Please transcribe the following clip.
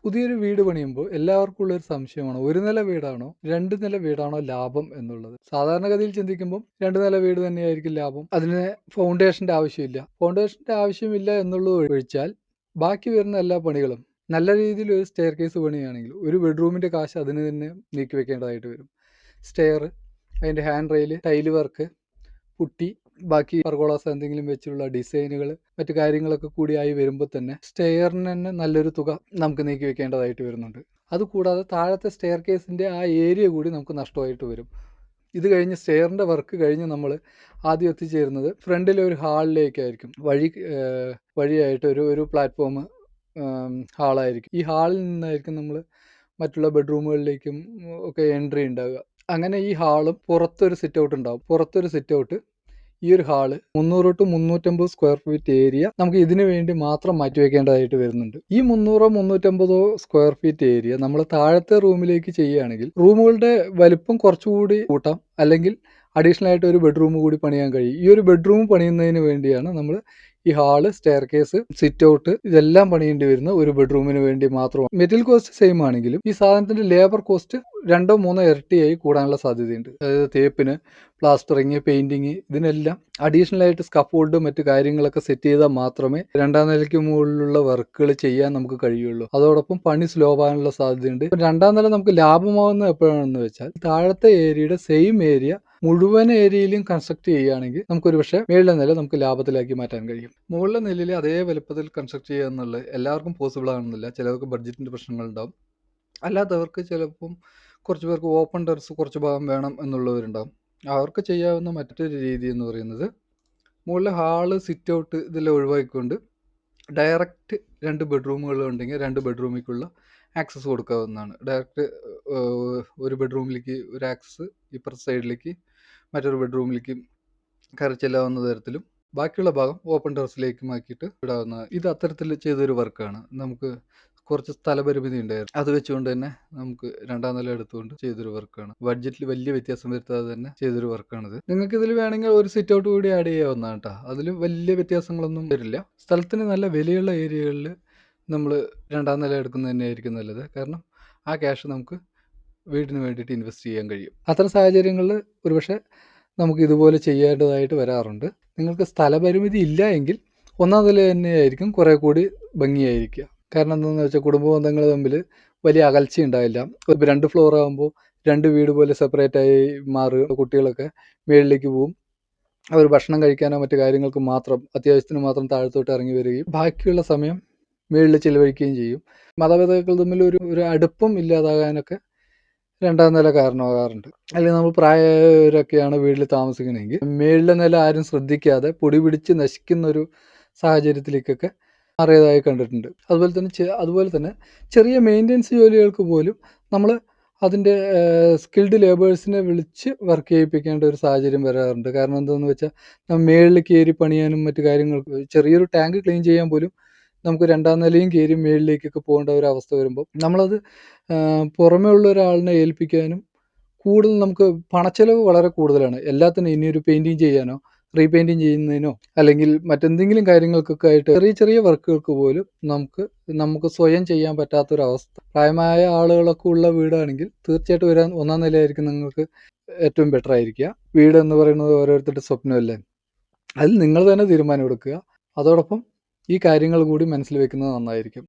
പുതിയൊരു വീട് പണിയുമ്പോൾ എല്ലാവർക്കും ഉള്ളൊരു സംശയമാണ്, ഒരു നില വീടാണോ രണ്ട് നില വീടാണോ ലാഭം എന്നുള്ളത്. സാധാരണഗതിയിൽ ചിന്തിക്കുമ്പോൾ രണ്ട് നില വീട് തന്നെയായിരിക്കും ലാഭം. അതിന് ഫൗണ്ടേഷൻ്റെ ആവശ്യമില്ല എന്നുള്ളത് ഒഴിച്ചാൽ ബാക്കി വരുന്ന എല്ലാ പണികളും നല്ല രീതിയിൽ ഒരു സ്റ്റെയർ കേസ് പണിയാണെങ്കിൽ ഒരു ബെഡ്റൂമിൻ്റെ കാശ് അതിന് തന്നെ നീക്കി വെക്കേണ്ടതായിട്ട് വരും. സ്റ്റെയർ, അതിൻ്റെ hand rail, tile work, putty, ബാക്കി പർഗോളാസ് എന്തെങ്കിലും വെച്ചുള്ള ഡിസൈനുകൾ, മറ്റു കാര്യങ്ങളൊക്കെ കൂടിയായി വരുമ്പോൾ തന്നെ സ്റ്റെയറിന് തന്നെ നല്ലൊരു തുക നമുക്ക് നീക്കി വെക്കേണ്ടതായിട്ട് വരുന്നുണ്ട്. അതുകൂടാതെ താഴത്തെ സ്റ്റെയർ കേസിൻ്റെ ആ ഏരിയ കൂടി നമുക്ക് നഷ്ടമായിട്ട് വരും. ഇത് കഴിഞ്ഞ് സ്റ്റെയറിൻ്റെ വർക്ക് കഴിഞ്ഞ് നമ്മൾ ആദ്യം എത്തിച്ചേരുന്നത് ഫ്രണ്ടിലെ ഒരു ഹാളിലേക്കായിരിക്കും. വഴിയായിട്ട് ഒരു പ്ലാറ്റ്ഫോം ഹാളായിരിക്കും. ഈ ഹാളിൽ നിന്നായിരിക്കും നമ്മൾ മറ്റുള്ള ബെഡ്റൂമുകളിലേക്കും ഒക്കെ എൻട്രി ഉണ്ടാവുക. അങ്ങനെ ഈ ഹാളും പുറത്തൊരു സിറ്റ് ഔട്ട് ഉണ്ടാവും. ഈ ഒരു hall 300 to 350 square feet area നമുക്ക് ഇതിനു വേണ്ടി മാത്രം മാറ്റിവെക്കേണ്ടതായിട്ട് വരുന്നുണ്ട്. ഈ 300-350 സ്ക്വയർ ഫീറ്റ് ഏരിയ നമ്മൾ താഴത്തെ റൂമിലേക്ക് ചെയ്യുകയാണെങ്കിൽ റൂമുകളുടെ വലിപ്പം കുറച്ചുകൂടി കൂട്ടാം, അല്ലെങ്കിൽ അഡീഷണൽ ആയിട്ട് ഒരു ബെഡ്റൂം കൂടി പണിയാൻ കഴിയും. ഈ ഒരു ബെഡ്റൂം പണിയുന്നതിന് വേണ്ടിയാണ് നമ്മൾ ഈ hall, stair case, sit out ഇതെല്ലാം പണിയേണ്ടി വരുന്ന ഒരു ബെഡ്റൂമിന് വേണ്ടി മാത്രമാണ്. മെറ്റീരിയൽ കോസ്റ്റ് സെയിം ആണെങ്കിലും ഈ സാധനത്തിന്റെ ലേബർ കോസ്റ്റ് 2-3 ഇരട്ടിയായി കൂടാനുള്ള സാധ്യതയുണ്ട്. അതായത് തേപ്പിന്, പ്ലാസ്റ്ററിങ്, പെയിന്റിങ്, ഇതിനെല്ലാം അഡീഷണൽ ആയിട്ട് സ്കഫോൾഡ് മറ്റു കാര്യങ്ങളൊക്കെ സെറ്റ് ചെയ്താൽ മാത്രമേ രണ്ടാം നിലയ്ക്ക് മുകളിലുള്ള വർക്കുകൾ ചെയ്യാൻ നമുക്ക് കഴിയുള്ളൂ. അതോടൊപ്പം പണി സ്ലോ ആവാനുള്ള സാധ്യതയുണ്ട്. രണ്ടാം നില നമുക്ക് ലാഭമാകുന്നത് എപ്പോഴാണെന്ന് വെച്ചാൽ താഴത്തെ ഏരിയയുടെ സെയിം ഏരിയ മുഴുവൻ ഏരിയയിലും കൺസ്ട്രക്ട് ചെയ്യുകയാണെങ്കിൽ നമുക്കൊരു പക്ഷേ മേളിലെ നില നമുക്ക് ലാഭത്തിലാക്കി മാറ്റാൻ കഴിയും. മുകളിലെ നിലയിൽ അതേ വലുപ്പത്തിൽ കൺസ്ട്രക്ട് ചെയ്യുക എന്നുള്ളത് എല്ലാവർക്കും പോസിബിൾ ആണെന്നില്ല. ചിലർക്ക് ബഡ്ജറ്റിന്റെ പ്രശ്നങ്ങളുണ്ടാവും. അല്ലാത്തവർക്ക് ചിലപ്പം കുറച്ച് പേർക്ക് ഓപ്പൺ ടെറസ് കുറച്ച് ഭാഗം വേണം എന്നുള്ളവരുണ്ടാവും. അവർക്ക് ചെയ്യാവുന്ന മറ്റൊരു രീതി എന്ന് പറയുന്നത് മുകളിലെ ഹാള്, സിറ്റ് ഔട്ട് ഇതെല്ലാം ഒഴിവാക്കിക്കൊണ്ട് ഡയറക്റ്റ് 2 ബെഡ്റൂമുകൾ ഉണ്ടെങ്കിൽ 2 ബെഡ്റൂമിലേക്കുള്ള ആക്സസ് കൊടുക്കാവുന്നതാണ്. ഡയറക്റ്റ് ഒരു ബെഡ്റൂമിലേക്ക് ഒരു ആക്സസ്, ഇപ്പുറത്തെ സൈഡിലേക്ക് മറ്റൊരു ബെഡ്റൂമിലേക്ക് കയറി ചെല്ലാവുന്ന തരത്തിലും ബാക്കിയുള്ള ഭാഗം ഓപ്പൺ ടെറസിലേക്കും ആക്കിയിട്ട് ഇടാവുന്നതാണ്. ഇത് അത്തരത്തിൽ ചെയ്തൊരു വർക്കാണ്. നമുക്ക് കുറച്ച് സ്ഥലപരിമിതി ഉണ്ടായിരുന്നു, അത് വെച്ചുകൊണ്ട് തന്നെ നമുക്ക് രണ്ടാം നില എടുത്തുകൊണ്ട് ചെയ്തൊരു വർക്കാണ്. ബഡ്ജറ്റിൽ വലിയ വ്യത്യാസം വരുത്താതെ തന്നെ ചെയ്തൊരു വർക്കാണിത്. നിങ്ങൾക്ക് ഇതിൽ വേണമെങ്കിൽ ഒരു സിറ്റ് ഔട്ട് കൂടി ആഡ് ചെയ്യാവുന്നതാണ് കേട്ടോ. അതിൽ വലിയ വ്യത്യാസങ്ങളൊന്നും വരില്ല. സ്ഥലത്തിന് നല്ല വിലയുള്ള ഏരിയകളിൽ നമ്മൾ രണ്ടാം നില എടുക്കുന്നത് തന്നെയായിരിക്കും നല്ലത്. കാരണം ആ ക്യാഷ് നമുക്ക് വീടിന് വേണ്ടിയിട്ട് ഇൻവെസ്റ്റ് ചെയ്യാൻ കഴിയും. അത്തരം സാഹചര്യങ്ങളിൽ ഒരുപക്ഷെ നമുക്ക് ഇതുപോലെ ചെയ്യേണ്ടതായിട്ട് വരാറുണ്ട്. നിങ്ങൾക്ക് സ്ഥലപരിമിതി ഇല്ല എങ്കിൽ ഒന്നാം നില തന്നെയായിരിക്കും കുറേ കൂടി ഭംഗിയായിരിക്കുക. കാരണം എന്താണെന്ന് വെച്ചാൽ കുടുംബ ബന്ധങ്ങൾ തമ്മിൽ വലിയ അകൽച്ച ഉണ്ടാവില്ല. ഇപ്പോൾ 2 ഫ്ലോർ ആകുമ്പോൾ 2 വീട് പോലെ സെപ്പറേറ്റ് ആയി മാറുക. കുട്ടികളൊക്കെ മേളിലേക്ക് പോവും. അവർ ഭക്ഷണം കഴിക്കാനോ മറ്റു കാര്യങ്ങൾക്ക് മാത്രം, അത്യാവശ്യത്തിന് മാത്രം താഴത്തോട്ട് ഇറങ്ങി വരികയും ബാക്കിയുള്ള സമയം മേളിൽ ചിലവഴിക്കുകയും ചെയ്യും. മാതാപിതാക്കൾ തമ്മിൽ ഒരു അടുപ്പം ഇല്ലാതാകാനൊക്കെ രണ്ടാം നില കാരണമാകാറുണ്ട്. അല്ലെങ്കിൽ നമ്മൾ പ്രായമായവരൊക്കെയാണ് വീട്ടിൽ താമസിക്കണമെങ്കിൽ മേളിലെ നില ആരും ശ്രദ്ധിക്കാതെ പൊടി പിടിച്ച് നശിക്കുന്ന ഒരു സാഹചര്യത്തിലേക്കൊക്കെ മാറിയതായി കണ്ടിട്ടുണ്ട്. അതുപോലെ തന്നെ ചെറിയ മെയിൻ്റെനൻസ് ജോലികൾക്ക് പോലും നമ്മൾ അതിൻ്റെ സ്കിൽഡ് ലേബേഴ്സിനെ വിളിച്ച് വർക്ക് ചെയ്യിപ്പിക്കേണ്ട ഒരു സാഹചര്യം വരാറുണ്ട്. കാരണം എന്താണെന്ന് വെച്ചാൽ മേളിൽ കയറി പണിയാനും മറ്റു കാര്യങ്ങൾക്ക്, ചെറിയൊരു ടാങ്ക് ക്ലീൻ ചെയ്യാൻ പോലും നമുക്ക് രണ്ടാം നിലയും കയറി മേളിലേക്കൊക്കെ പോകേണ്ട ഒരു അവസ്ഥ വരുമ്പോൾ നമ്മളത് പുറമേ ഉള്ള ഒരാളിനെ ഏൽപ്പിക്കാനും കൂടുതൽ നമുക്ക് പണച്ചെലവ് വളരെ കൂടുതലാണ്. എല്ലാത്തിനും ഇനിയൊരു പെയിൻറ്റിങ് ചെയ്യാനോ റീപെയിൻറ്റിങ് ചെയ്യുന്നതിനോ അല്ലെങ്കിൽ മറ്റെന്തെങ്കിലും കാര്യങ്ങൾക്കൊക്കെ ആയിട്ട് ചെറിയ വർക്കുകൾക്ക് പോലും നമുക്ക് സ്വയം ചെയ്യാൻ പറ്റാത്തൊരവസ്ഥ. പ്രായമായ ആളുകളൊക്കെ ഉള്ള വീടാണെങ്കിൽ തീർച്ചയായിട്ടും ഒന്നാം നിലയായിരിക്കും നിങ്ങൾക്ക് ഏറ്റവും ബെറ്റർ ആയിരിക്കുക. വീട് എന്ന് പറയുന്നത് ഓരോരുത്തരുടെ സ്വപ്നമല്ലേ, അതിൽ നിങ്ങൾ തന്നെ തീരുമാനം എടുക്കുക. അതോടൊപ്പം ഈ കാര്യങ്ങൾ കൂടി മനസ്സിൽ വെക്കുന്നത് നന്നായിരിക്കും.